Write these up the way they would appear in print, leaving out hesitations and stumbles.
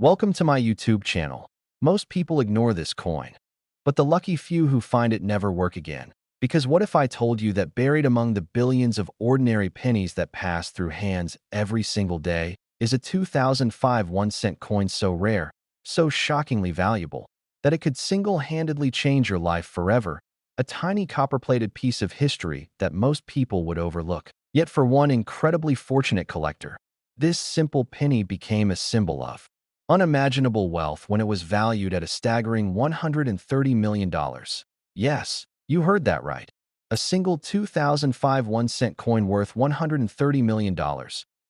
Welcome to my YouTube channel. Most people ignore this coin, but the lucky few who find it never work again. Because what if I told you that buried among the billions of ordinary pennies that pass through hands every single day is a 2005 1-cent coin so rare, so shockingly valuable, that it could single-handedly change your life forever, a tiny copper-plated piece of history that most people would overlook. Yet for one incredibly fortunate collector, this simple penny became a symbol of unimaginable wealth when it was valued at a staggering $130 million. Yes, you heard that right. A single 2005 1-cent coin worth $130 million,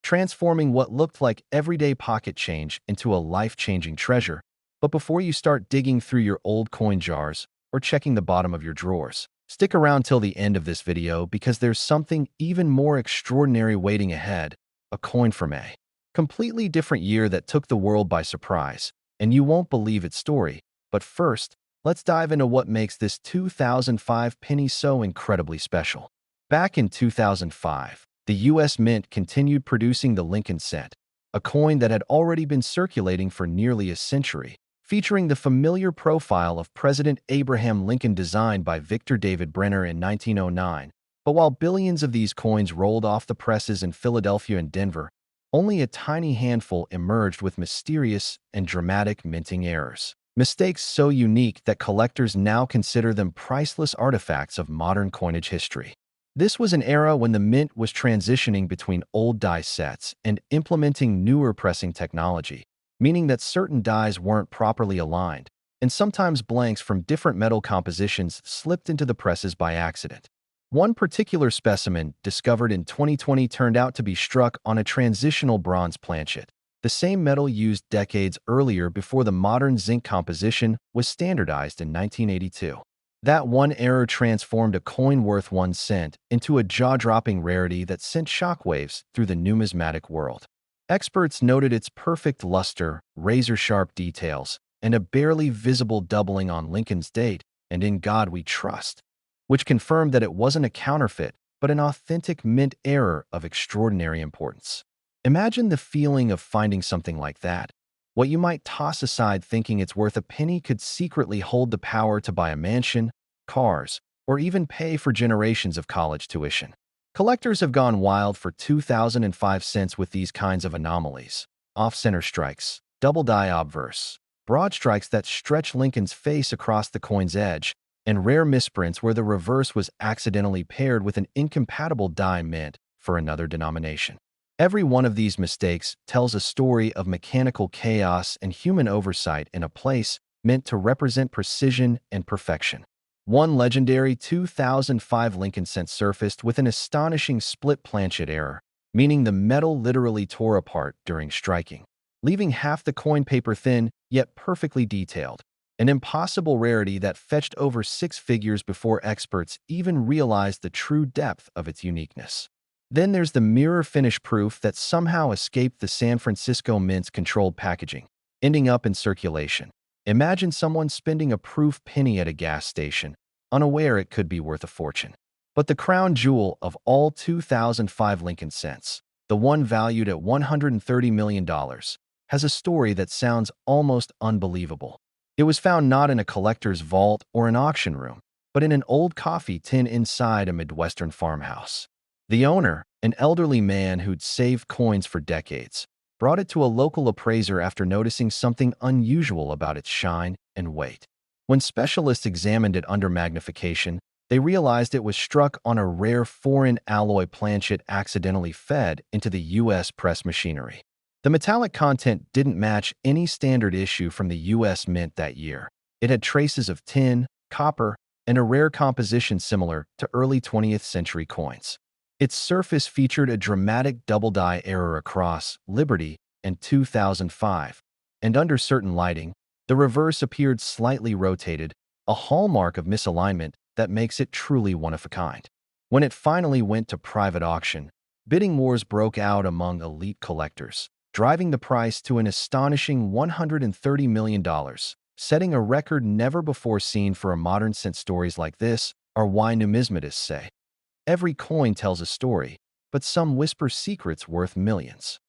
transforming what looked like everyday pocket change into a life-changing treasure. But before you start digging through your old coin jars or checking the bottom of your drawers, stick around till the end of this video because there's something even more extraordinary waiting ahead, a coin from a completely different year that took the world by surprise, and you won't believe its story. But first, let's dive into what makes this 2005 penny so incredibly special. Back in 2005, the U.S. Mint continued producing the Lincoln cent, a coin that had already been circulating for nearly a century, featuring the familiar profile of President Abraham Lincoln designed by Victor David Brenner in 1909. But while billions of these coins rolled off the presses in Philadelphia and Denver, only a tiny handful emerged with mysterious and dramatic minting errors. Mistakes so unique that collectors now consider them priceless artifacts of modern coinage history. This was an era when the mint was transitioning between old die sets and implementing newer pressing technology, meaning that certain dies weren't properly aligned, and sometimes blanks from different metal compositions slipped into the presses by accident. One particular specimen, discovered in 2020, turned out to be struck on a transitional bronze planchet, the same metal used decades earlier before the modern zinc composition was standardized in 1982. That one error transformed a coin worth 1 cent into a jaw-dropping rarity that sent shockwaves through the numismatic world. Experts noted its perfect luster, razor-sharp details, and a barely visible doubling on Lincoln's date, and "In God We Trust," which confirmed that it wasn't a counterfeit, but an authentic mint error of extraordinary importance. Imagine the feeling of finding something like that. What you might toss aside thinking it's worth a penny could secretly hold the power to buy a mansion, cars, or even pay for generations of college tuition. Collectors have gone wild for 2005 cents with these kinds of anomalies: off-center strikes, double die obverse, broad strikes that stretch Lincoln's face across the coin's edge, and rare misprints where the reverse was accidentally paired with an incompatible die meant for another denomination. Every one of these mistakes tells a story of mechanical chaos and human oversight in a place meant to represent precision and perfection. One legendary 2005 Lincoln cent surfaced with an astonishing split planchet error, meaning the metal literally tore apart during striking, leaving half the coin paper thin yet perfectly detailed. An impossible rarity that fetched over 6 figures before experts even realized the true depth of its uniqueness. Then there's the mirror finish proof that somehow escaped the San Francisco Mint's controlled packaging, ending up in circulation. Imagine someone spending a proof penny at a gas station, unaware it could be worth a fortune. But the crown jewel of all 2005 Lincoln cents, the one valued at $130 million, has a story that sounds almost unbelievable. It was found not in a collector's vault or an auction room, but in an old coffee tin inside a Midwestern farmhouse. The owner, an elderly man who'd saved coins for decades, brought it to a local appraiser after noticing something unusual about its shine and weight. When specialists examined it under magnification, they realized it was struck on a rare foreign alloy planchet accidentally fed into the U.S. press machinery. The metallic content didn't match any standard issue from the U.S. Mint that year. It had traces of tin, copper, and a rare composition similar to early 20th century coins. Its surface featured a dramatic double die error across Liberty and 2005, and under certain lighting, the reverse appeared slightly rotated, a hallmark of misalignment that makes it truly one of a kind. When it finally went to private auction, bidding wars broke out among elite collectors, driving the price to an astonishing $130 million, setting a record never before seen for a modern cent. Stories like this are why numismatists say, every coin tells a story, but some whisper secrets worth millions.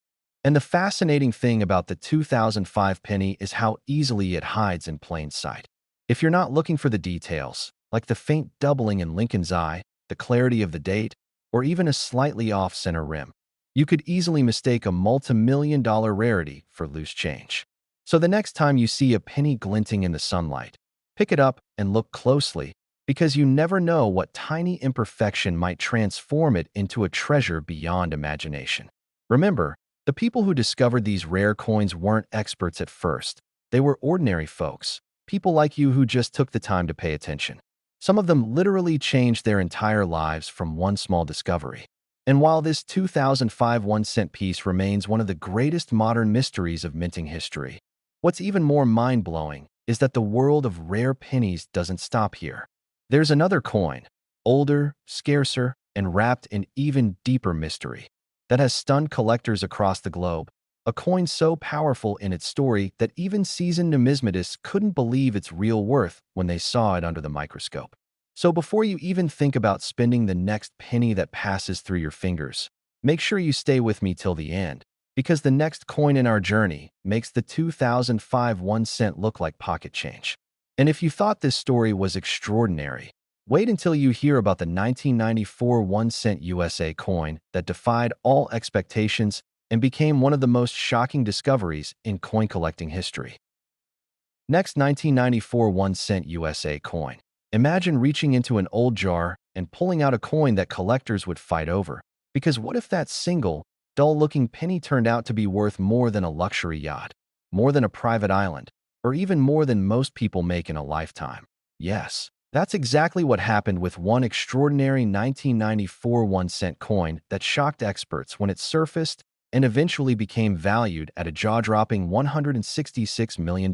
And the fascinating thing about the 2005 penny is how easily it hides in plain sight. If you're not looking for the details, like the faint doubling in Lincoln's eye, the clarity of the date, or even a slightly off-center rim, you could easily mistake a multi-million-dollar rarity for loose change. So the next time you see a penny glinting in the sunlight, pick it up and look closely, because you never know what tiny imperfection might transform it into a treasure beyond imagination. Remember, the people who discovered these rare coins weren't experts at first. They were ordinary folks, people like you who just took the time to pay attention. Some of them literally changed their entire lives from one small discovery. And while this 2005 1-cent piece remains one of the greatest modern mysteries of minting history, what's even more mind-blowing is that the world of rare pennies doesn't stop here. There's another coin, older, scarcer, and wrapped in even deeper mystery, that has stunned collectors across the globe. A coin so powerful in its story that even seasoned numismatists couldn't believe its real worth when they saw it under the microscope. So before you even think about spending the next penny that passes through your fingers, make sure you stay with me till the end, because the next coin in our journey makes the 2005 1-cent look like pocket change. And if you thought this story was extraordinary, wait until you hear about the 1994 1-cent USA coin that defied all expectations and became one of the most shocking discoveries in coin collecting history. Next, 1994 1-cent USA coin. Imagine reaching into an old jar and pulling out a coin that collectors would fight over. Because what if that single, dull-looking penny turned out to be worth more than a luxury yacht, more than a private island, or even more than most people make in a lifetime? Yes, that's exactly what happened with one extraordinary 1994 1-cent coin that shocked experts when it surfaced and eventually became valued at a jaw-dropping $166 million,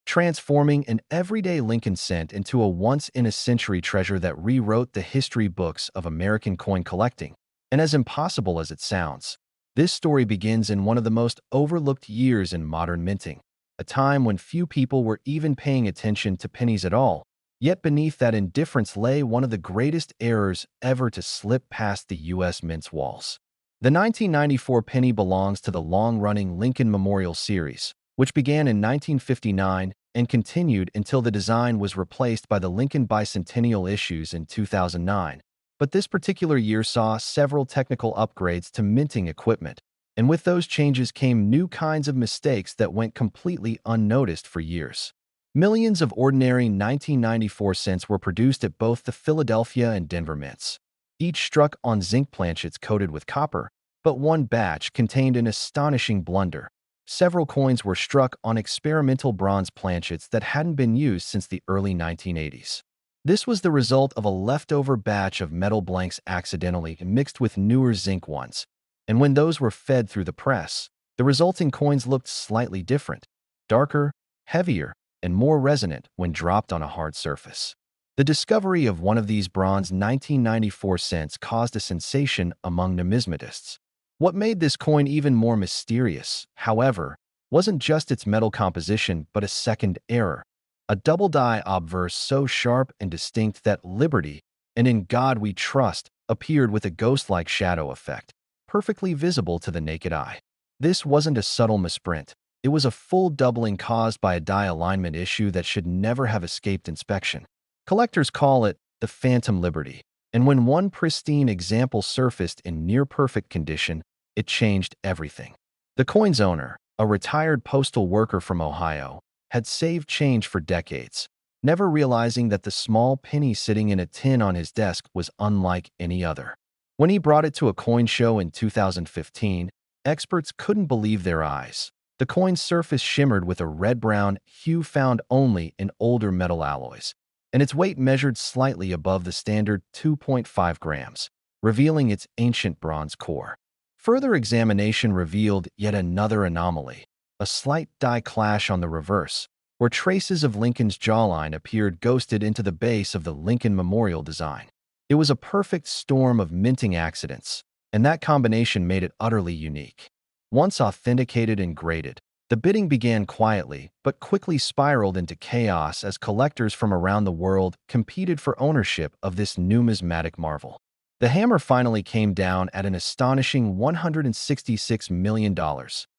transforming an everyday Lincoln cent into a once-in-a-century treasure that rewrote the history books of American coin collecting. And as impossible as it sounds, this story begins in one of the most overlooked years in modern minting, a time when few people were even paying attention to pennies at all. Yet beneath that indifference lay one of the greatest errors ever to slip past the U.S. Mint's walls. The 1994 penny belongs to the long-running Lincoln Memorial Series, which began in 1959 and continued until the design was replaced by the Lincoln Bicentennial issues in 2009. But this particular year saw several technical upgrades to minting equipment, and with those changes came new kinds of mistakes that went completely unnoticed for years. Millions of ordinary 1994 cents were produced at both the Philadelphia and Denver mints, each struck on zinc planchets coated with copper, but one batch contained an astonishing blunder. Several coins were struck on experimental bronze planchets that hadn't been used since the early 1980s. This was the result of a leftover batch of metal blanks accidentally mixed with newer zinc ones, and when those were fed through the press, the resulting coins looked slightly different, darker, heavier, and more resonant when dropped on a hard surface. The discovery of one of these bronze 1994 cents caused a sensation among numismatists. What made this coin even more mysterious, however, wasn't just its metal composition but a second error, a double-die obverse so sharp and distinct that Liberty and In God We Trust appeared with a ghost-like shadow effect, perfectly visible to the naked eye. This wasn't a subtle misprint. It was a full doubling caused by a die alignment issue that should never have escaped inspection. Collectors call it the Phantom Liberty, and when one pristine example surfaced in near-perfect condition, it changed everything. The coin's owner, a retired postal worker from Ohio, had saved change for decades, never realizing that the small penny sitting in a tin on his desk was unlike any other. When he brought it to a coin show in 2015, experts couldn't believe their eyes. The coin's surface shimmered with a red-brown hue found only in older metal alloys, and its weight measured slightly above the standard 2.5 grams, revealing its ancient bronze core. Further examination revealed yet another anomaly, a slight die clash on the reverse, where traces of Lincoln's jawline appeared ghosted into the base of the Lincoln Memorial design. It was a perfect storm of minting accidents, and that combination made it utterly unique. Once authenticated and graded, the bidding began quietly but quickly spiraled into chaos as collectors from around the world competed for ownership of this numismatic marvel. The hammer finally came down at an astonishing $166 million,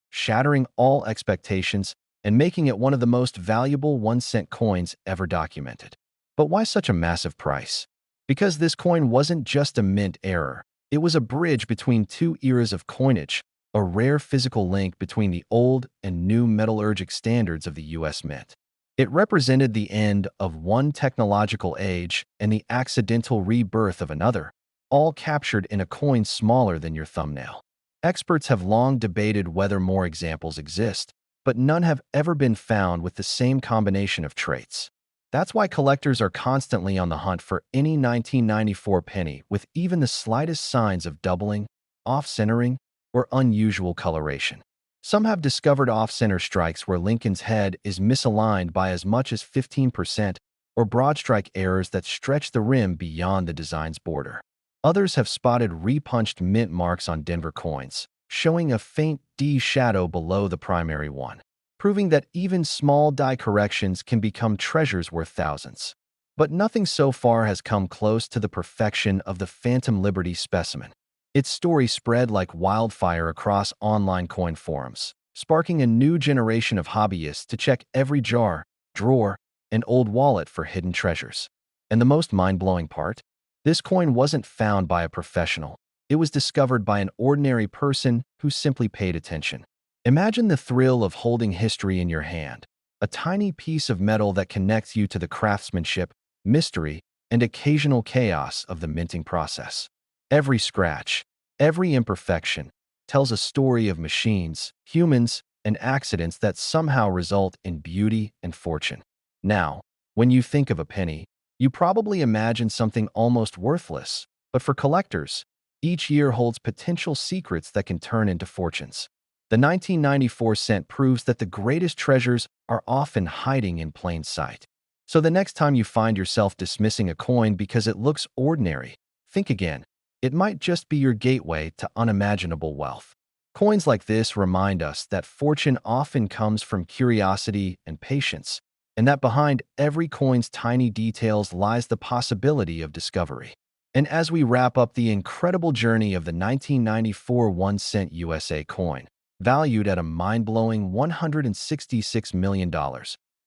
shattering all expectations and making it one of the most valuable 1-cent coins ever documented. But why such a massive price? Because this coin wasn't just a mint error. It was a bridge between two eras of coinage, a rare physical link between the old and new metallurgic standards of the U.S. Mint. It represented the end of one technological age and the accidental rebirth of another, all captured in a coin smaller than your thumbnail. Experts have long debated whether more examples exist, but none have ever been found with the same combination of traits. That's why collectors are constantly on the hunt for any 1994 penny with even the slightest signs of doubling, off-centering, or unusual coloration. Some have discovered off-center strikes where Lincoln's head is misaligned by as much as 15%, or broad strike errors that stretch the rim beyond the design's border. Others have spotted repunched mint marks on Denver coins, showing a faint D shadow below the primary one, proving that even small die corrections can become treasures worth thousands. But nothing so far has come close to the perfection of the Phantom Liberty specimen. Its story spread like wildfire across online coin forums, sparking a new generation of hobbyists to check every jar, drawer, and old wallet for hidden treasures. And the most mind-blowing part? This coin wasn't found by a professional. It was discovered by an ordinary person who simply paid attention. Imagine the thrill of holding history in your hand, a tiny piece of metal that connects you to the craftsmanship, mystery, and occasional chaos of the minting process. Every scratch, every imperfection, tells a story of machines, humans, and accidents that somehow result in beauty and fortune. Now, when you think of a penny, you probably imagine something almost worthless, but for collectors, each year holds potential secrets that can turn into fortunes. The 1994 cent proves that the greatest treasures are often hiding in plain sight. So the next time you find yourself dismissing a coin because it looks ordinary, think again. It might just be your gateway to unimaginable wealth. Coins like this remind us that fortune often comes from curiosity and patience, and that behind every coin's tiny details lies the possibility of discovery. And as we wrap up the incredible journey of the 1994 1-cent USA coin, valued at a mind-blowing $166 million,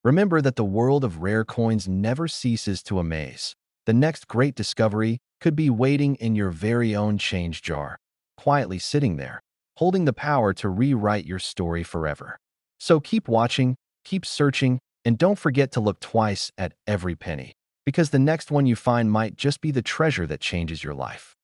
remember that the world of rare coins never ceases to amaze. The next great discovery could be waiting in your very own change jar, quietly sitting there, holding the power to rewrite your story forever. So keep watching, keep searching, and don't forget to look twice at every penny, because the next one you find might just be the treasure that changes your life.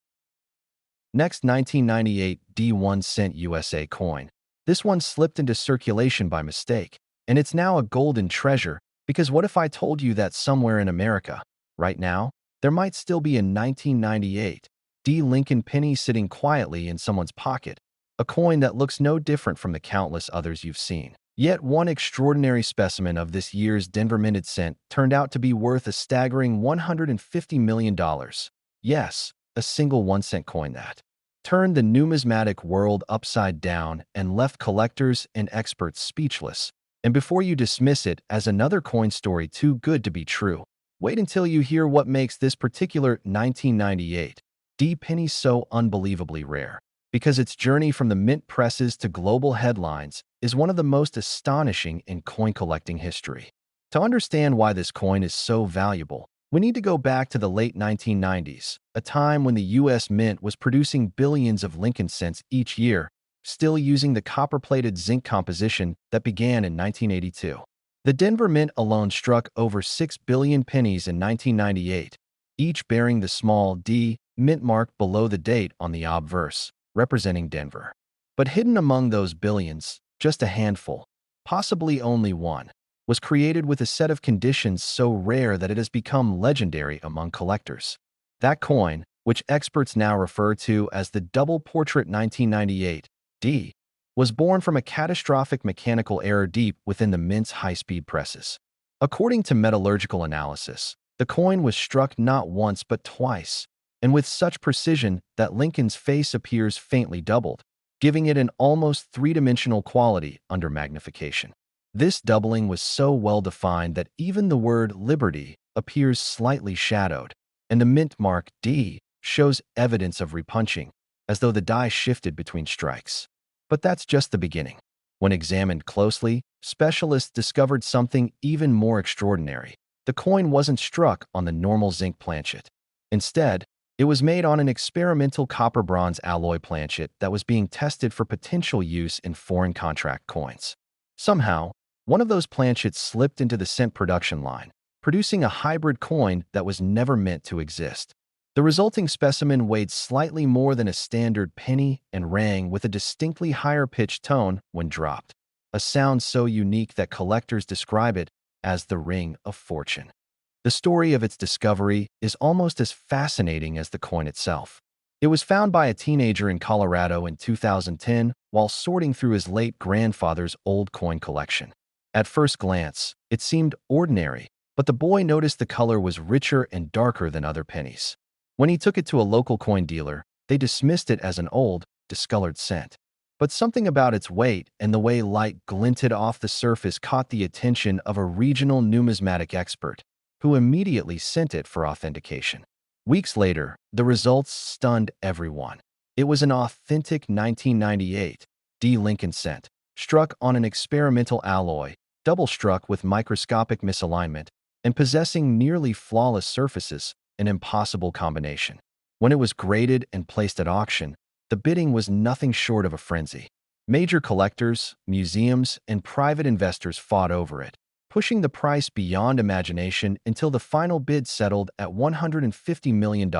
Next, 1998 D1-cent USA coin. This one slipped into circulation by mistake, and it's now a golden treasure, because what if I told you that somewhere in America, right now, there might still be a 1998 D Lincoln penny sitting quietly in someone's pocket, a coin that looks no different from the countless others you've seen. Yet one extraordinary specimen of this year's Denver minted cent turned out to be worth a staggering $150 million. Yes, a single 1-cent coin that turned the numismatic world upside down and left collectors and experts speechless. And before you dismiss it as another coin story too good to be true, wait until you hear what makes this particular 1998 D penny so unbelievably rare. Because its journey from the mint presses to global headlines is one of the most astonishing in coin collecting history. To understand why this coin is so valuable, we need to go back to the late 1990s, a time when the U.S. Mint was producing billions of Lincoln cents each year, still using the copper-plated zinc composition that began in 1982. The Denver Mint alone struck over 6 billion pennies in 1998, each bearing the small D mint mark below the date on the obverse, representing Denver. But hidden among those billions, just a handful, possibly only one, was created with a set of conditions so rare that it has become legendary among collectors. That coin, which experts now refer to as the Double Portrait 1998 D, was born from a catastrophic mechanical error deep within the Mint's high-speed presses. According to metallurgical analysis, the coin was struck not once but twice, and with such precision that Lincoln's face appears faintly doubled, giving it an almost three-dimensional quality under magnification. This doubling was so well-defined that even the word Liberty appears slightly shadowed, and the mint mark D shows evidence of repunching, as though the die shifted between strikes. But that's just the beginning. When examined closely, specialists discovered something even more extraordinary. The coin wasn't struck on the normal zinc planchet. Instead, it was made on an experimental copper-bronze alloy planchet that was being tested for potential use in foreign contract coins. Somehow, one of those planchets slipped into the cent production line, producing a hybrid coin that was never meant to exist. The resulting specimen weighed slightly more than a standard penny and rang with a distinctly higher-pitched tone when dropped, a sound so unique that collectors describe it as the ring of fortune. The story of its discovery is almost as fascinating as the coin itself. It was found by a teenager in Colorado in 2010 while sorting through his late grandfather's old coin collection. At first glance, it seemed ordinary, but the boy noticed the color was richer and darker than other pennies. When he took it to a local coin dealer, they dismissed it as an old, discolored cent. But something about its weight and the way light glinted off the surface caught the attention of a regional numismatic expert, who immediately sent it for authentication. Weeks later, the results stunned everyone. It was an authentic 1998 D. Lincoln cent, struck on an experimental alloy, double-struck with microscopic misalignment, and possessing nearly flawless surfaces, an impossible combination. When it was graded and placed at auction, the bidding was nothing short of a frenzy. Major collectors, museums, and private investors fought over it, pushing the price beyond imagination until the final bid settled at $150 million,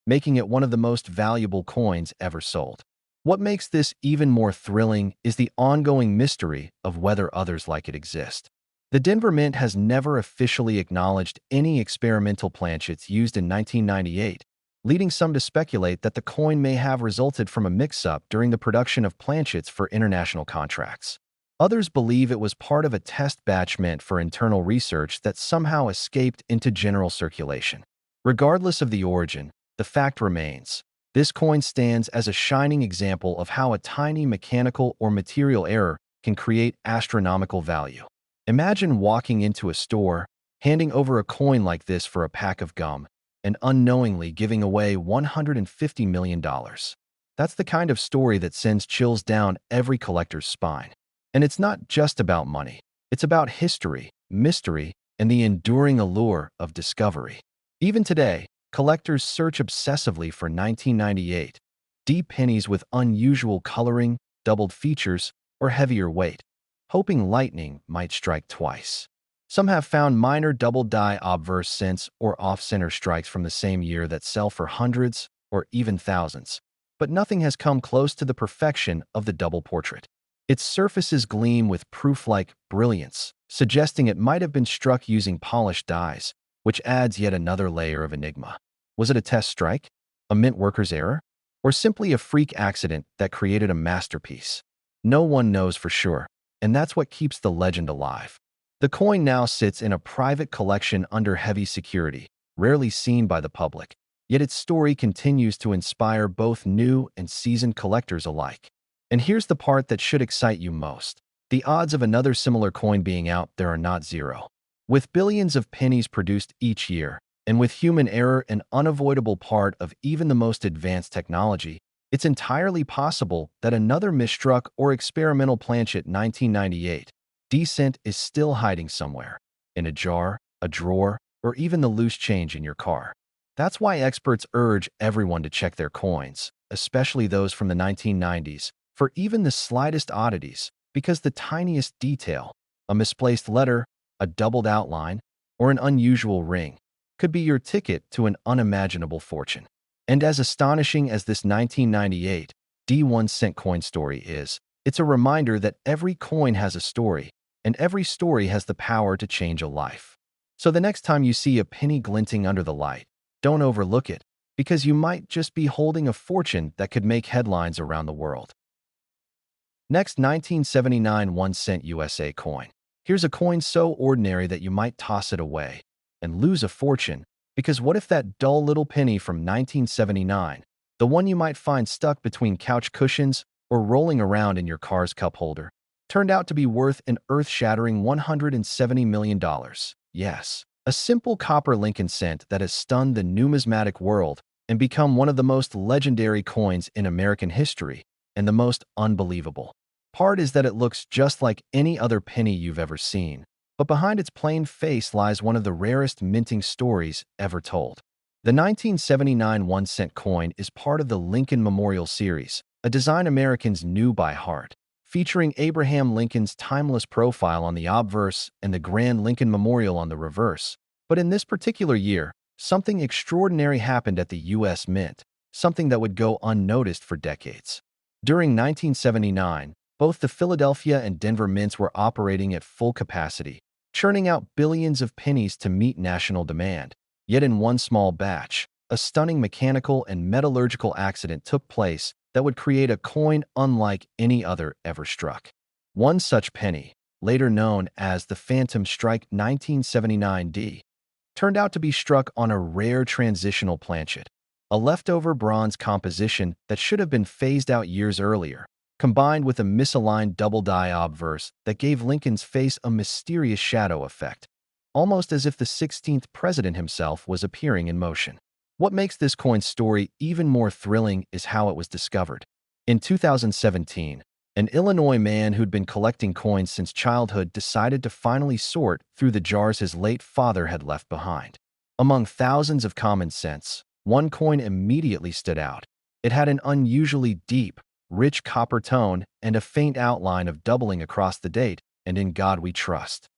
making it one of the most valuable coins ever sold. What makes this even more thrilling is the ongoing mystery of whether others like it exist. The Denver Mint has never officially acknowledged any experimental planchets used in 1998, leading some to speculate that the coin may have resulted from a mix-up during the production of planchets for international contracts. Others believe it was part of a test batch meant for internal research that somehow escaped into general circulation. Regardless of the origin, the fact remains. This coin stands as a shining example of how a tiny mechanical or material error can create astronomical value. Imagine walking into a store, handing over a coin like this for a pack of gum, and unknowingly giving away $150 million. That's the kind of story that sends chills down every collector's spine. And it's not just about money. It's about history, mystery, and the enduring allure of discovery. Even today, collectors search obsessively for 1998 D pennies with unusual coloring, doubled features, or heavier weight, hoping lightning might strike twice. Some have found minor double-die obverse cents or off-center strikes from the same year that sell for hundreds or even thousands, but nothing has come close to the perfection of the double portrait. Its surfaces gleam with proof-like brilliance, suggesting it might have been struck using polished dies, which adds yet another layer of enigma. Was it a test strike, a mint worker's error, or simply a freak accident that created a masterpiece? No one knows for sure, and that's what keeps the legend alive. The coin now sits in a private collection under heavy security, rarely seen by the public, yet its story continues to inspire both new and seasoned collectors alike. And here's the part that should excite you most. The odds of another similar coin being out there are not zero. With billions of pennies produced each year, and with human error an unavoidable part of even the most advanced technology, it's entirely possible that another misstruck or experimental planchet 1998 D cent is still hiding somewhere, in a jar, a drawer, or even the loose change in your car. That's why experts urge everyone to check their coins, especially those from the 1990s, for even the slightest oddities, because the tiniest detail, a misplaced letter, a doubled outline, or an unusual ring, could be your ticket to an unimaginable fortune. And as astonishing as this 1998 D1 cent coin story is, it's a reminder that every coin has a story, and every story has the power to change a life. So the next time you see a penny glinting under the light, don't overlook it, because you might just be holding a fortune that could make headlines around the world. Next, 1979 1 cent USA coin. Here's a coin so ordinary that you might toss it away and lose a fortune, because what if that dull little penny from 1979, the one you might find stuck between couch cushions or rolling around in your car's cup holder, turned out to be worth an earth-shattering $170 million? Yes, a simple copper Lincoln cent that has stunned the numismatic world and become one of the most legendary coins in American history. And the most unbelievable part is that it looks just like any other penny you've ever seen. But behind its plain face lies one of the rarest minting stories ever told. The 1979 1-cent coin is part of the Lincoln Memorial Series, a design Americans knew by heart, featuring Abraham Lincoln's timeless profile on the obverse and the Grand Lincoln Memorial on the reverse. But in this particular year, something extraordinary happened at the U.S. Mint, something that would go unnoticed for decades. During 1979, both the Philadelphia and Denver mints were operating at full capacity, churning out billions of pennies to meet national demand. Yet in one small batch, a stunning mechanical and metallurgical accident took place that would create a coin unlike any other ever struck. One such penny, later known as the Phantom Strike 1979D, turned out to be struck on a rare transitional planchet, a leftover bronze composition that should have been phased out years earlier, combined with a misaligned double-die obverse that gave Lincoln's face a mysterious shadow effect, almost as if the 16th president himself was appearing in motion. What makes this coin's story even more thrilling is how it was discovered. In 2017, an Illinois man who'd been collecting coins since childhood decided to finally sort through the jars his late father had left behind. Among thousands of common cents, one coin immediately stood out. It had an unusually deep, rich copper tone and a faint outline of doubling across the date, and in God we trust.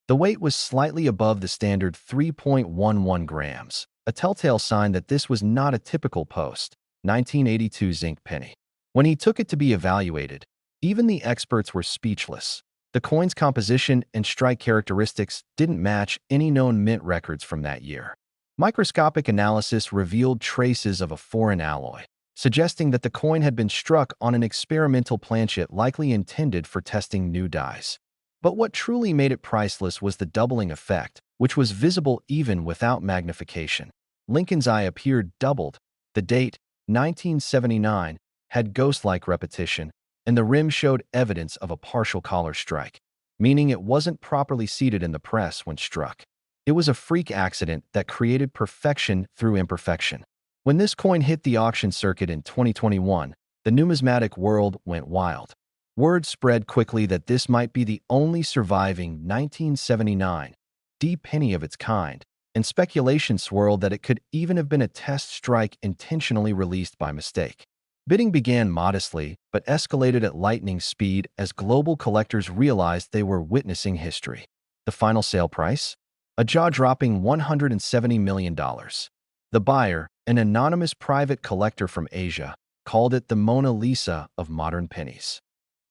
The weight was slightly above the standard 3.11 grams, a telltale sign that this was not a typical post-1982 zinc penny. When he took it to be evaluated, even the experts were speechless. The coin's composition and strike characteristics didn't match any known mint records from that year. Microscopic analysis revealed traces of a foreign alloy, suggesting that the coin had been struck on an experimental planchet likely intended for testing new dies. But what truly made it priceless was the doubling effect, which was visible even without magnification. Lincoln's eye appeared doubled. The date, 1979, had ghost-like repetition, and the rim showed evidence of a partial collar strike, meaning it wasn't properly seated in the press when struck. It was a freak accident that created perfection through imperfection. When this coin hit the auction circuit in 2021, the numismatic world went wild. Word spread quickly that this might be the only surviving 1979 D penny of its kind, and speculation swirled that it could even have been a test strike intentionally released by mistake. Bidding began modestly, but escalated at lightning speed as global collectors realized they were witnessing history. The final sale price? A jaw-dropping $170 million. The buyer, an anonymous private collector from Asia, called it the Mona Lisa of modern pennies.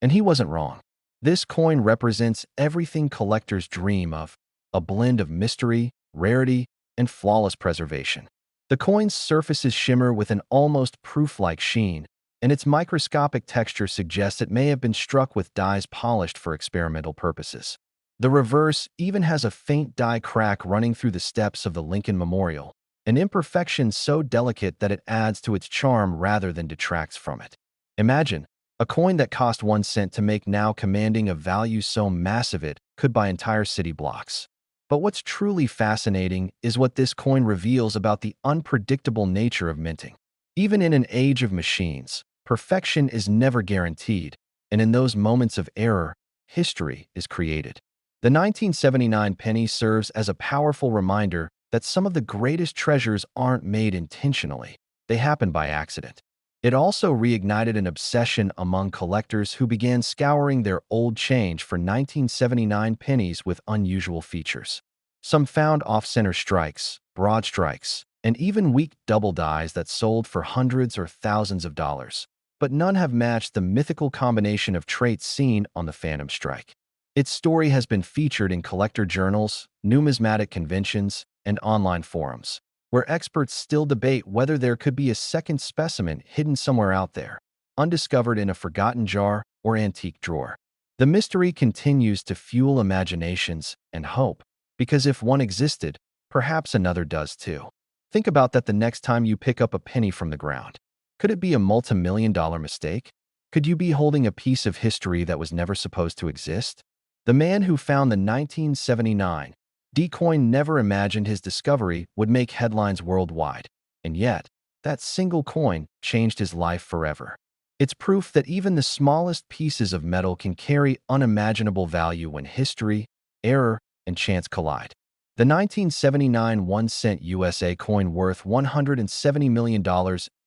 And he wasn't wrong. This coin represents everything collectors dream of, a blend of mystery, rarity, and flawless preservation. The coin's surfaces shimmer with an almost proof-like sheen, and its microscopic texture suggests it may have been struck with dies polished for experimental purposes. The reverse even has a faint die crack running through the steps of the Lincoln Memorial, an imperfection so delicate that it adds to its charm rather than detracts from it. Imagine, a coin that cost 1 cent to make now commanding a value so massive it could buy entire city blocks. But what's truly fascinating is what this coin reveals about the unpredictable nature of minting. Even in an age of machines, perfection is never guaranteed, and in those moments of error, history is created. The 1979 penny serves as a powerful reminder that some of the greatest treasures aren't made intentionally, they happen by accident. It also reignited an obsession among collectors who began scouring their old change for 1979 pennies with unusual features. Some found off-center strikes, broad strikes, and even weak double dies that sold for hundreds or thousands of dollars. But none have matched the mythical combination of traits seen on the Phantom Strike. Its story has been featured in collector journals, numismatic conventions, and online forums, where experts still debate whether there could be a second specimen hidden somewhere out there, undiscovered in a forgotten jar or antique drawer. The mystery continues to fuel imaginations and hope, because if one existed, perhaps another does too. Think about that the next time you pick up a penny from the ground. Could it be a multi-million-dollar mistake? Could you be holding a piece of history that was never supposed to exist? The man who found the 1979 D coin never imagined his discovery would make headlines worldwide, and yet, That single coin changed his life forever. It's proof that even the smallest pieces of metal can carry unimaginable value when history, error, and chance collide. The 1979 1-cent USA coin worth $170 million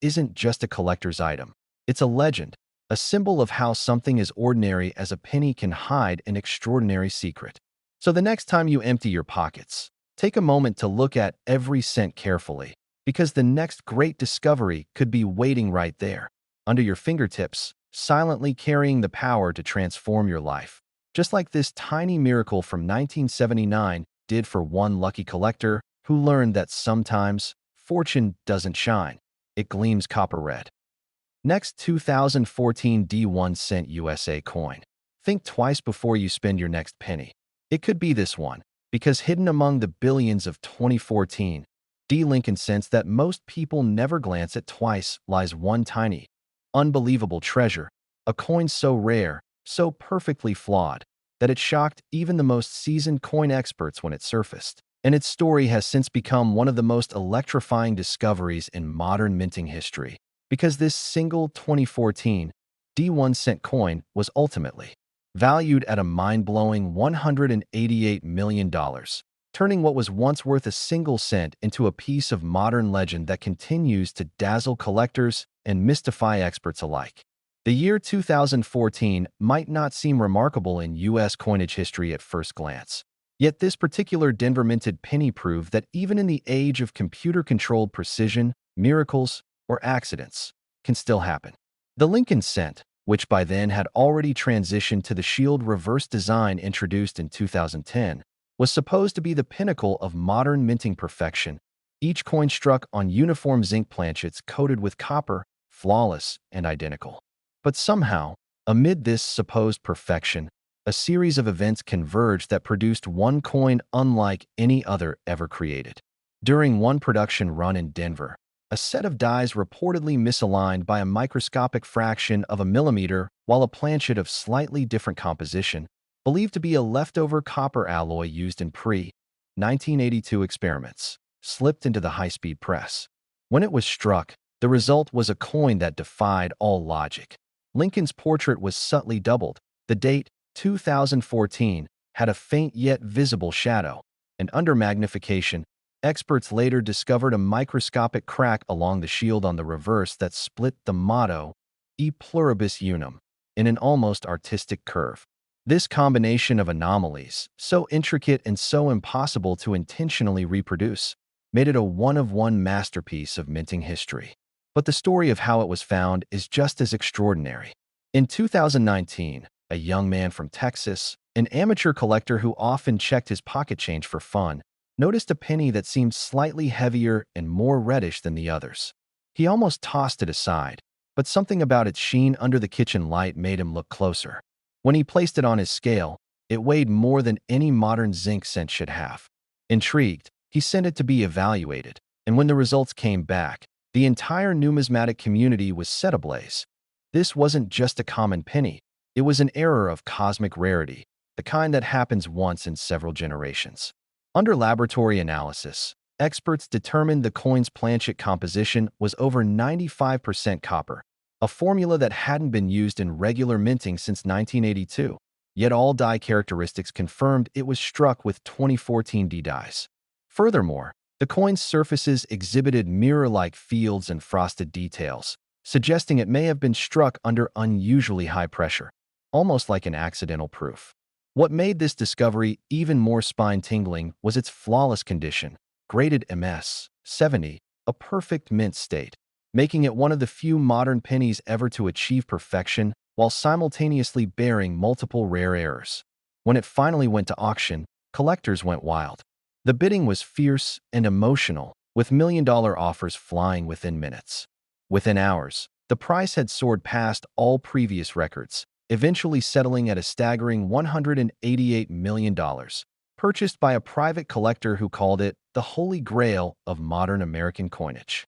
isn't just a collector's item. It's a legend, a symbol of how something as ordinary as a penny can hide an extraordinary secret. So the next time you empty your pockets, take a moment to look at every cent carefully, because the next great discovery could be waiting right there, under your fingertips, silently carrying the power to transform your life. Just like this tiny miracle from 1979 did for one lucky collector who learned that sometimes fortune doesn't shine, it gleams copper red. Next, 2014 D1 cent USA coin. Think twice before you spend your next penny. It could be this one, because hidden among the billions of 2014 D Lincoln cents that most people never glance at twice lies one tiny, unbelievable treasure, a coin so rare, so perfectly flawed, that it shocked even the most seasoned coin experts when it surfaced. And its story has since become one of the most electrifying discoveries in modern minting history, because this single 2014 D1 cent coin was ultimately valued at a mind-blowing $188 million, turning what was once worth a single cent into a piece of modern legend that continues to dazzle collectors and mystify experts alike. The year 2014 might not seem remarkable in U.S. coinage history at first glance. Yet this particular Denver-minted penny proved that even in the age of computer-controlled precision, miracles, or accidents can still happen. The Lincoln cent, which by then had already transitioned to the shield reverse design introduced in 2010, was supposed to be the pinnacle of modern minting perfection, each coin struck on uniform zinc planchets coated with copper, flawless and identical. But somehow, amid this supposed perfection, a series of events converged that produced one coin unlike any other ever created. During one production run in Denver, a set of dies reportedly misaligned by a microscopic fraction of a millimeter, while a planchet of slightly different composition, believed to be a leftover copper alloy used in pre-1982 experiments, slipped into the high-speed press. When it was struck, the result was a coin that defied all logic. Lincoln's portrait was subtly doubled. The date, 2014, had a faint yet visible shadow, and under magnification, experts later discovered a microscopic crack along the shield on the reverse that split the motto, E pluribus unum, in an almost artistic curve. This combination of anomalies, so intricate and so impossible to intentionally reproduce, made it a one-of-one masterpiece of minting history. But the story of how it was found is just as extraordinary. In 2019, a young man from Texas, an amateur collector who often checked his pocket change for fun, noticed a penny that seemed slightly heavier and more reddish than the others. He almost tossed it aside, but something about its sheen under the kitchen light made him look closer. When he placed it on his scale, it weighed more than any modern zinc cent should have. Intrigued, he sent it to be evaluated, and when the results came back, the entire numismatic community was set ablaze. This wasn't just a common penny, it was an error of cosmic rarity, the kind that happens once in several generations. Under laboratory analysis, experts determined the coin's planchet composition was over 95% copper, a formula that hadn't been used in regular minting since 1982. Yet all die characteristics confirmed it was struck with 2014 D dies. Furthermore, the coin's surfaces exhibited mirror-like fields and frosted details, suggesting it may have been struck under unusually high pressure, almost like an accidental proof. What made this discovery even more spine-tingling was its flawless condition, graded MS-70, a perfect mint state, making it one of the few modern pennies ever to achieve perfection while simultaneously bearing multiple rare errors. When it finally went to auction, collectors went wild. The bidding was fierce and emotional, with million-dollar offers flying within minutes. Within hours, the price had soared past all previous records, eventually settling at a staggering $188 million, purchased by a private collector who called it the Holy Grail of modern American coinage.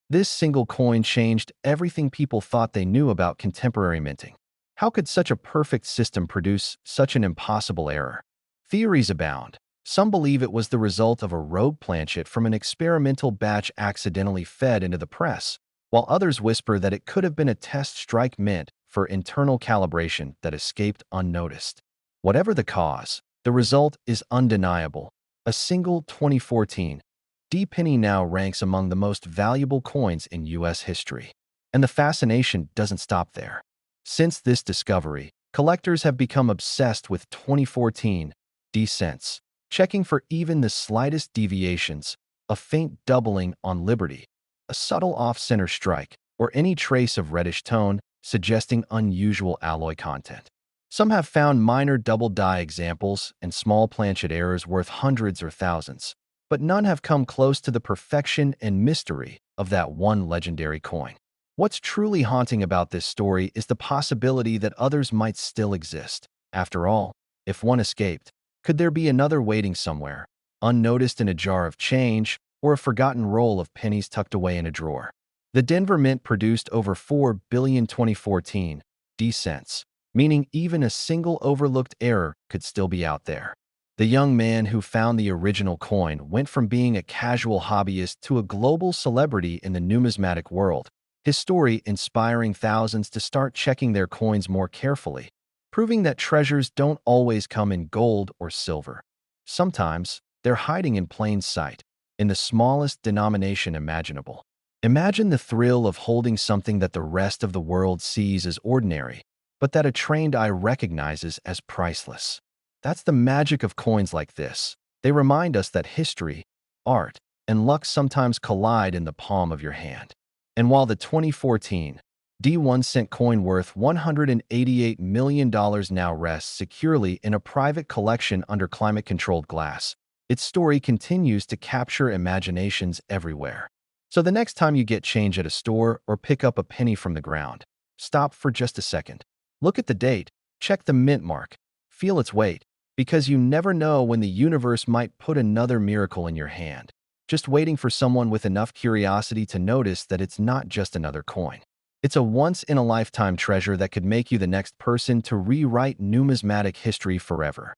This single coin changed everything people thought they knew about contemporary minting. How could such a perfect system produce such an impossible error? Theories abound. Some believe it was the result of a rogue planchet from an experimental batch accidentally fed into the press, while others whisper that it could have been a test strike mint for internal calibration that escaped unnoticed. Whatever the cause, the result is undeniable. A single 2014 D penny now ranks among the most valuable coins in U.S. history. And the fascination doesn't stop there. Since this discovery, collectors have become obsessed with 2014 D cents, checking for even the slightest deviations, a faint doubling on Liberty, a subtle off-center strike, or any trace of reddish tone suggesting unusual alloy content. Some have found minor double-die examples and small planchet errors worth hundreds or thousands, but none have come close to the perfection and mystery of that one legendary coin. What's truly haunting about this story is the possibility that others might still exist. After all, if one escaped, could there be another waiting somewhere, unnoticed in a jar of change or a forgotten roll of pennies tucked away in a drawer? The Denver Mint produced over 4 billion 2014 D cents, meaning even a single overlooked error could still be out there. The young man who found the original coin went from being a casual hobbyist to a global celebrity in the numismatic world, his story inspiring thousands to start checking their coins more carefully, proving that treasures don't always come in gold or silver. Sometimes, they're hiding in plain sight, in the smallest denomination imaginable. Imagine the thrill of holding something that the rest of the world sees as ordinary, but that a trained eye recognizes as priceless. That's the magic of coins like this. They remind us that history, art, and luck sometimes collide in the palm of your hand. And while the 2014 D1 cent coin worth $188 million now rests securely in a private collection under climate-controlled glass, its story continues to capture imaginations everywhere. So the next time you get change at a store or pick up a penny from the ground, stop for just a second. Look at the date, check the mint mark, feel its weight, because you never know when the universe might put another miracle in your hand, just waiting for someone with enough curiosity to notice that it's not just another coin. It's a once-in-a-lifetime treasure that could make you the next person to rewrite numismatic history forever.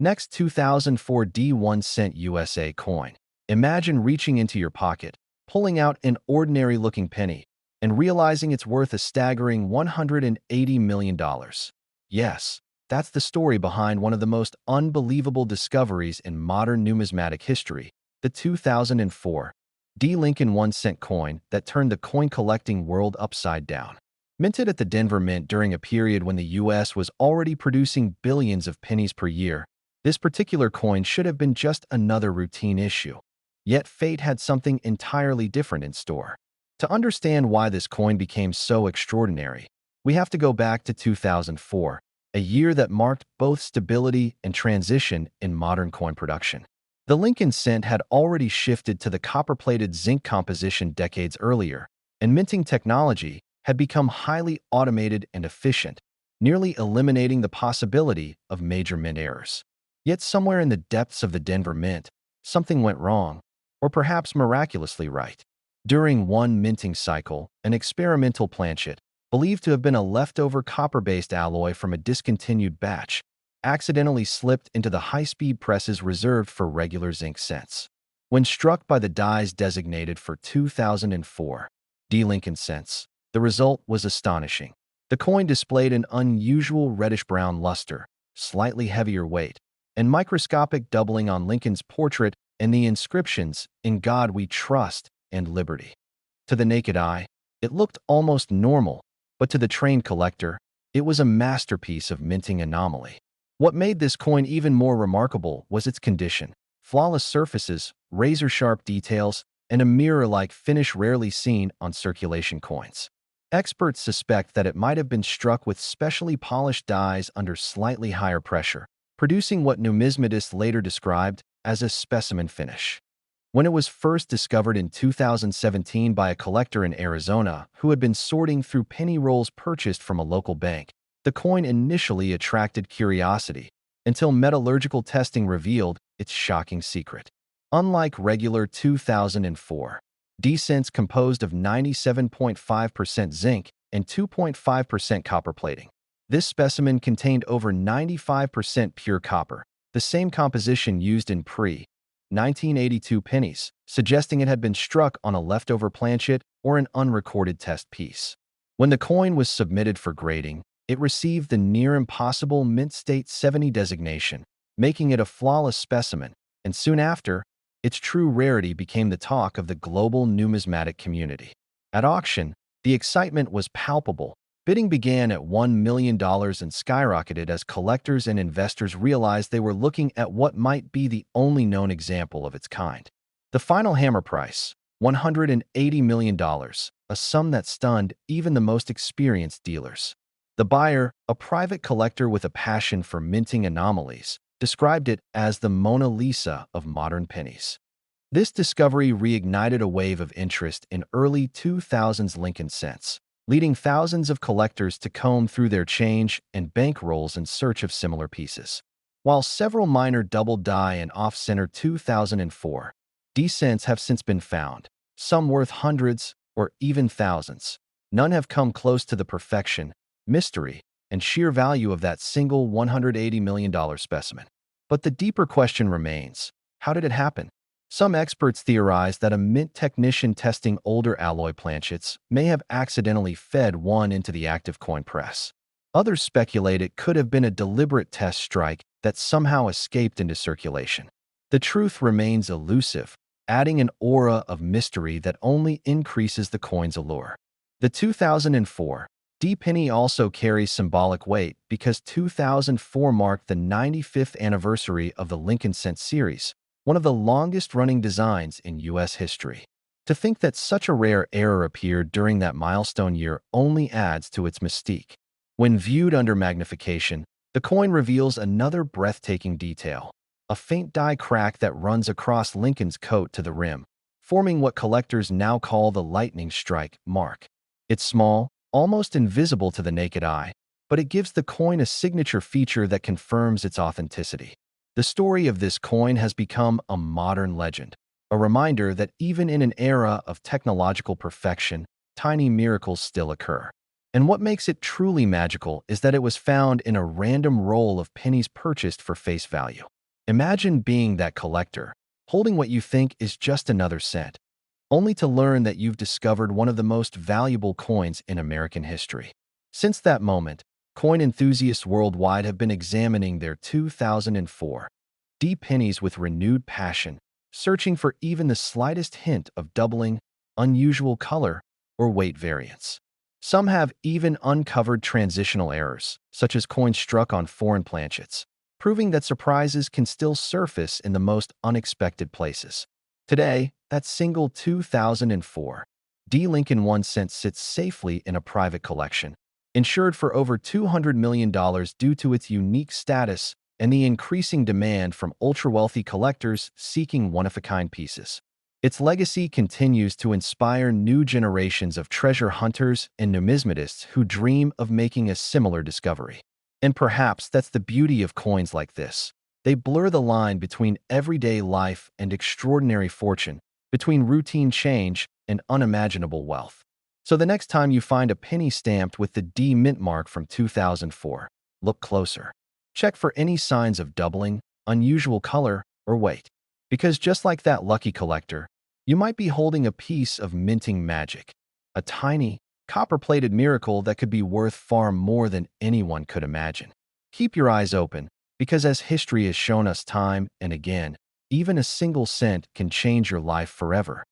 Next, 2004 D1 cent USA coin. Imagine reaching into your pocket, pulling out an ordinary-looking penny, and realizing it's worth a staggering $180 million. Yes, that's the story behind one of the most unbelievable discoveries in modern numismatic history, the 2004 D Lincoln 1 cent coin that turned the coin-collecting world upside down. Minted at the Denver Mint during a period when the U.S. was already producing billions of pennies per year, this particular coin should have been just another routine issue. Yet fate had something entirely different in store. To understand why this coin became so extraordinary, we have to go back to 2004, a year that marked both stability and transition in modern coin production. The Lincoln cent had already shifted to the copper-plated zinc composition decades earlier, and minting technology had become highly automated and efficient, nearly eliminating the possibility of major mint errors. Yet somewhere in the depths of the Denver Mint, something went wrong, or perhaps miraculously right. During one minting cycle, an experimental planchet, believed to have been a leftover copper-based alloy from a discontinued batch, accidentally slipped into the high-speed presses reserved for regular zinc cents. When struck by the dies designated for 2004 D Lincoln cents, the result was astonishing. The coin displayed an unusual reddish-brown luster, slightly heavier weight, and microscopic doubling on Lincoln's portrait and the inscriptions, "In God We Trust" and "Liberty." To the naked eye, it looked almost normal, but to the trained collector, it was a masterpiece of minting anomaly. What made this coin even more remarkable was its condition. Flawless surfaces, razor-sharp details, and a mirror-like finish rarely seen on circulation coins. Experts suspect that it might have been struck with specially polished dies under slightly higher pressure, producing what numismatists later described as a specimen finish. When it was first discovered in 2017 by a collector in Arizona who had been sorting through penny rolls purchased from a local bank, the coin initially attracted curiosity until metallurgical testing revealed its shocking secret. Unlike regular 2004 D cents composed of 97.5% zinc and 2.5% copper plating, this specimen contained over 95% pure copper, the same composition used in pre-1982 pennies, suggesting it had been struck on a leftover planchet or an unrecorded test piece. When the coin was submitted for grading, it received the near-impossible Mint State 70 designation, making it a flawless specimen, and soon after, its true rarity became the talk of the global numismatic community. At auction, the excitement was palpable. Bidding began at $1 million and skyrocketed as collectors and investors realized they were looking at what might be the only known example of its kind. The final hammer price, $180 million, a sum that stunned even the most experienced dealers. The buyer, a private collector with a passion for minting anomalies, described it as the Mona Lisa of modern pennies. This discovery reignited a wave of interest in early 2000s Lincoln cents, leading thousands of collectors to comb through their change and bankrolls in search of similar pieces. While several minor double-die and off-center 2004 D cents have since been found, some worth hundreds or even thousands, none have come close to the perfection, mystery, and sheer value of that single $180 million specimen. But the deeper question remains, how did it happen? Some experts theorize that a mint technician testing older alloy planchets may have accidentally fed one into the active coin press. Others speculate it could have been a deliberate test strike that somehow escaped into circulation. The truth remains elusive, adding an aura of mystery that only increases the coin's allure. The 2004 D penny also carries symbolic weight because 2004 marked the 95th anniversary of the Lincoln Cent series, one of the longest-running designs in U.S. history. To think that such a rare error appeared during that milestone year only adds to its mystique. When viewed under magnification, the coin reveals another breathtaking detail, a faint die crack that runs across Lincoln's coat to the rim, forming what collectors now call the lightning strike mark. It's small, almost invisible to the naked eye, but it gives the coin a signature feature that confirms its authenticity. The story of this coin has become a modern legend, a reminder that even in an era of technological perfection, tiny miracles still occur. And what makes it truly magical is that it was found in a random roll of pennies purchased for face value. Imagine being that collector, holding what you think is just another cent, only to learn that you've discovered one of the most valuable coins in American history. Since that moment, coin enthusiasts worldwide have been examining their 2004 D pennies with renewed passion, searching for even the slightest hint of doubling, unusual color, or weight variance. Some have even uncovered transitional errors, such as coins struck on foreign planchets, proving that surprises can still surface in the most unexpected places. Today, that single 2004 D Lincoln 1 cent sits safely in a private collection, insured for over $200 million due to its unique status and the increasing demand from ultra-wealthy collectors seeking one-of-a-kind pieces. Its legacy continues to inspire new generations of treasure hunters and numismatists who dream of making a similar discovery. And perhaps that's the beauty of coins like this. They blur the line between everyday life and extraordinary fortune, between routine change and unimaginable wealth. So the next time you find a penny stamped with the D mint mark from 2004, look closer. Check for any signs of doubling, unusual color, or weight. Because just like that lucky collector, you might be holding a piece of minting magic, a tiny, copper-plated miracle that could be worth far more than anyone could imagine. Keep your eyes open, because as history has shown us time and again, even a single cent can change your life forever.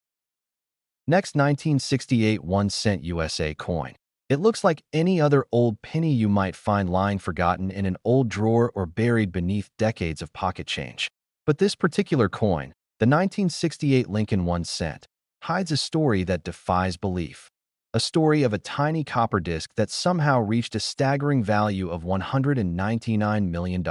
Next, 1968 1 cent USA coin. It looks like any other old penny you might find lying forgotten in an old drawer or buried beneath decades of pocket change. But this particular coin, the 1968 Lincoln 1 cent, hides a story that defies belief. A story of a tiny copper disc that somehow reached a staggering value of $199 million.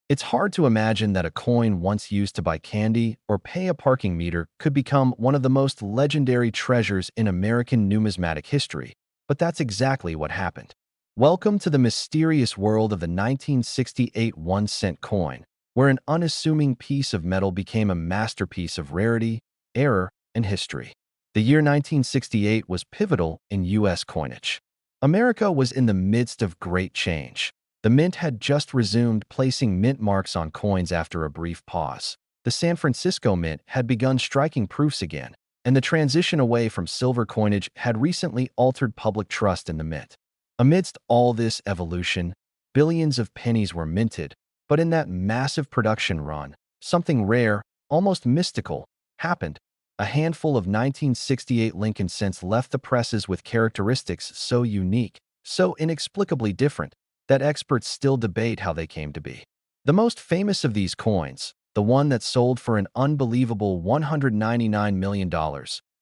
It's hard to imagine that a coin once used to buy candy or pay a parking meter could become one of the most legendary treasures in American numismatic history, but that's exactly what happened. Welcome to the mysterious world of the 1968 1 cent coin, where an unassuming piece of metal became a masterpiece of rarity, error, and history. The year 1968 was pivotal in U.S. coinage. America was in the midst of great change. The mint had just resumed placing mint marks on coins after a brief pause. The San Francisco Mint had begun striking proofs again, and the transition away from silver coinage had recently altered public trust in the mint. Amidst all this evolution, billions of pennies were minted, but in that massive production run, something rare, almost mystical, happened. A handful of 1968 Lincoln cents left the presses with characteristics so unique, so inexplicably different, that experts still debate how they came to be. The most famous of these coins, the one that sold for an unbelievable $199 million,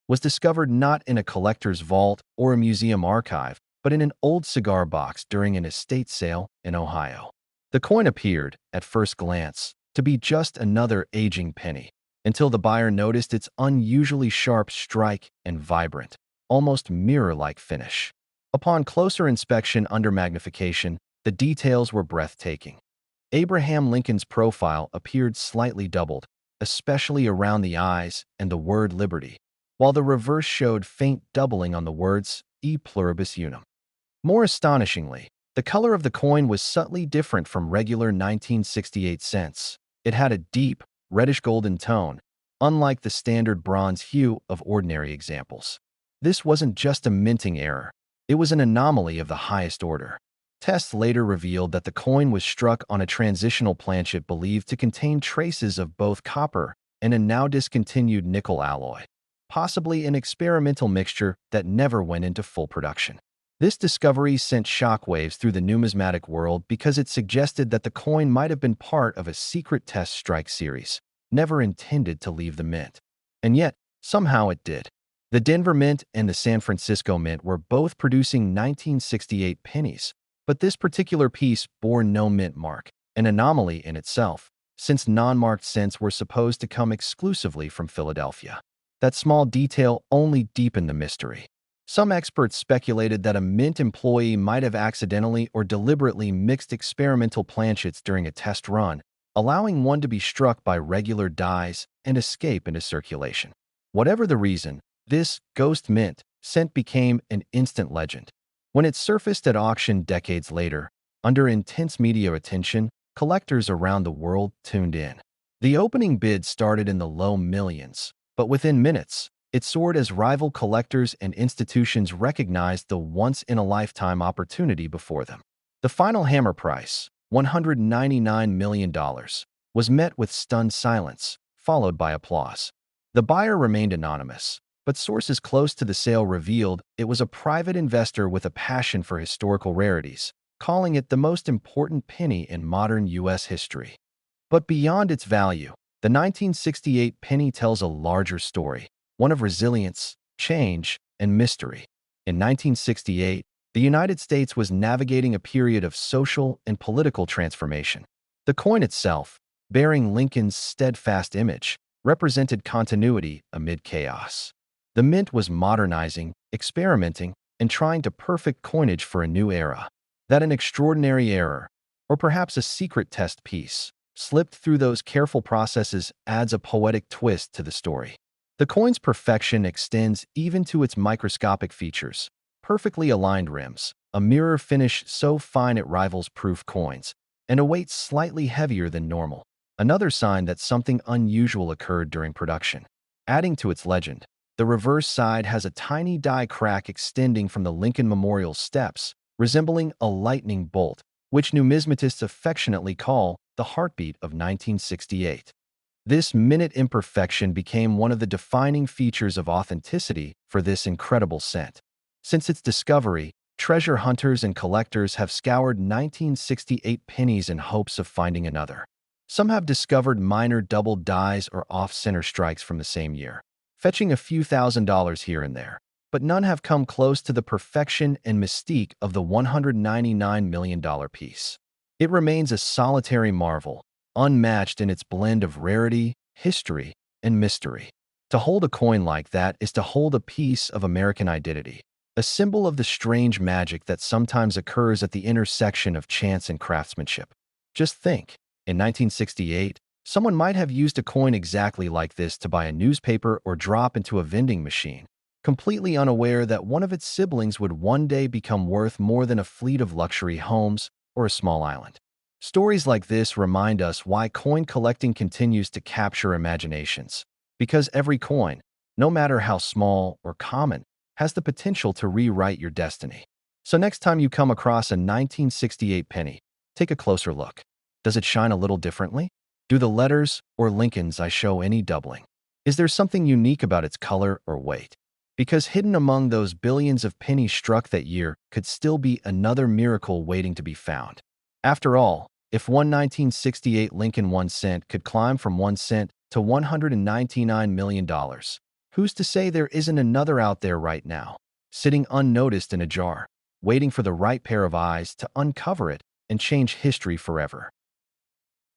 was discovered not in a collector's vault or a museum archive, but in an old cigar box during an estate sale in Ohio. The coin appeared, at first glance, to be just another aging penny, until the buyer noticed its unusually sharp strike and vibrant, almost mirror-like finish. Upon closer inspection under magnification, the details were breathtaking. Abraham Lincoln's profile appeared slightly doubled, especially around the eyes and the word liberty, while the reverse showed faint doubling on the words e pluribus unum. More astonishingly, the color of the coin was subtly different from regular 1968 cents. It had a deep, reddish-golden tone, unlike the standard bronze hue of ordinary examples. This wasn't just a minting error. It was an anomaly of the highest order. Tests later revealed that the coin was struck on a transitional planchet believed to contain traces of both copper and a now discontinued nickel alloy, possibly an experimental mixture that never went into full production. This discovery sent shockwaves through the numismatic world because it suggested that the coin might have been part of a secret test strike series, never intended to leave the mint. And yet, somehow it did. The Denver Mint and the San Francisco Mint were both producing 1968 pennies, but this particular piece bore no mint mark, an anomaly in itself, since non-marked cents were supposed to come exclusively from Philadelphia. That small detail only deepened the mystery. Some experts speculated that a mint employee might have accidentally or deliberately mixed experimental planchets during a test run, allowing one to be struck by regular dies and escape into circulation. Whatever the reason, this ghost mint cent became an instant legend. When it surfaced at auction decades later, under intense media attention, collectors around the world tuned in. The opening bid started in the low millions, but within minutes, it soared as rival collectors and institutions recognized the once-in-a-lifetime opportunity before them. The final hammer price, $199 million, was met with stunned silence, followed by applause. The buyer remained anonymous, but sources close to the sale revealed it was a private investor with a passion for historical rarities, calling it the most important penny in modern U.S. history. But beyond its value, the 1968 penny tells a larger story, one of resilience, change, and mystery. In 1968, the United States was navigating a period of social and political transformation. The coin itself, bearing Lincoln's steadfast image, represented continuity amid chaos. The mint was modernizing, experimenting, and trying to perfect coinage for a new era. That an extraordinary error, or perhaps a secret test piece, slipped through those careful processes adds a poetic twist to the story. The coin's perfection extends even to its microscopic features. Perfectly aligned rims, a mirror finish so fine it rivals proof coins, and a weight slightly heavier than normal. Another sign that something unusual occurred during production. Adding to its legend, the reverse side has a tiny die crack extending from the Lincoln Memorial steps, resembling a lightning bolt, which numismatists affectionately call the heartbeat of 1968. This minute imperfection became one of the defining features of authenticity for this incredible cent. Since its discovery, treasure hunters and collectors have scoured 1968 pennies in hopes of finding another. Some have discovered minor double dies or off-center strikes from the same year, fetching a few $1,000s here and there, but none have come close to the perfection and mystique of the $199 million piece. It remains a solitary marvel, unmatched in its blend of rarity, history, and mystery. To hold a coin like that is to hold a piece of American identity, a symbol of the strange magic that sometimes occurs at the intersection of chance and craftsmanship. Just think, in 1968, someone might have used a coin exactly like this to buy a newspaper or drop into a vending machine, completely unaware that one of its siblings would one day become worth more than a fleet of luxury homes, or a small island. Stories like this remind us why coin collecting continues to capture imaginations. Because every coin, no matter how small or common, has the potential to rewrite your destiny. So next time you come across a 1968 penny, take a closer look. Does it shine a little differently? Do the letters or Lincolns I show any doubling? Is there something unique about its color or weight? Because hidden among those billions of pennies struck that year could still be another miracle waiting to be found. After all, if one 1968 Lincoln 1 cent could climb from 1 cent to $199 million, who's to say there isn't another out there right now, sitting unnoticed in a jar, waiting for the right pair of eyes to uncover it and change history forever?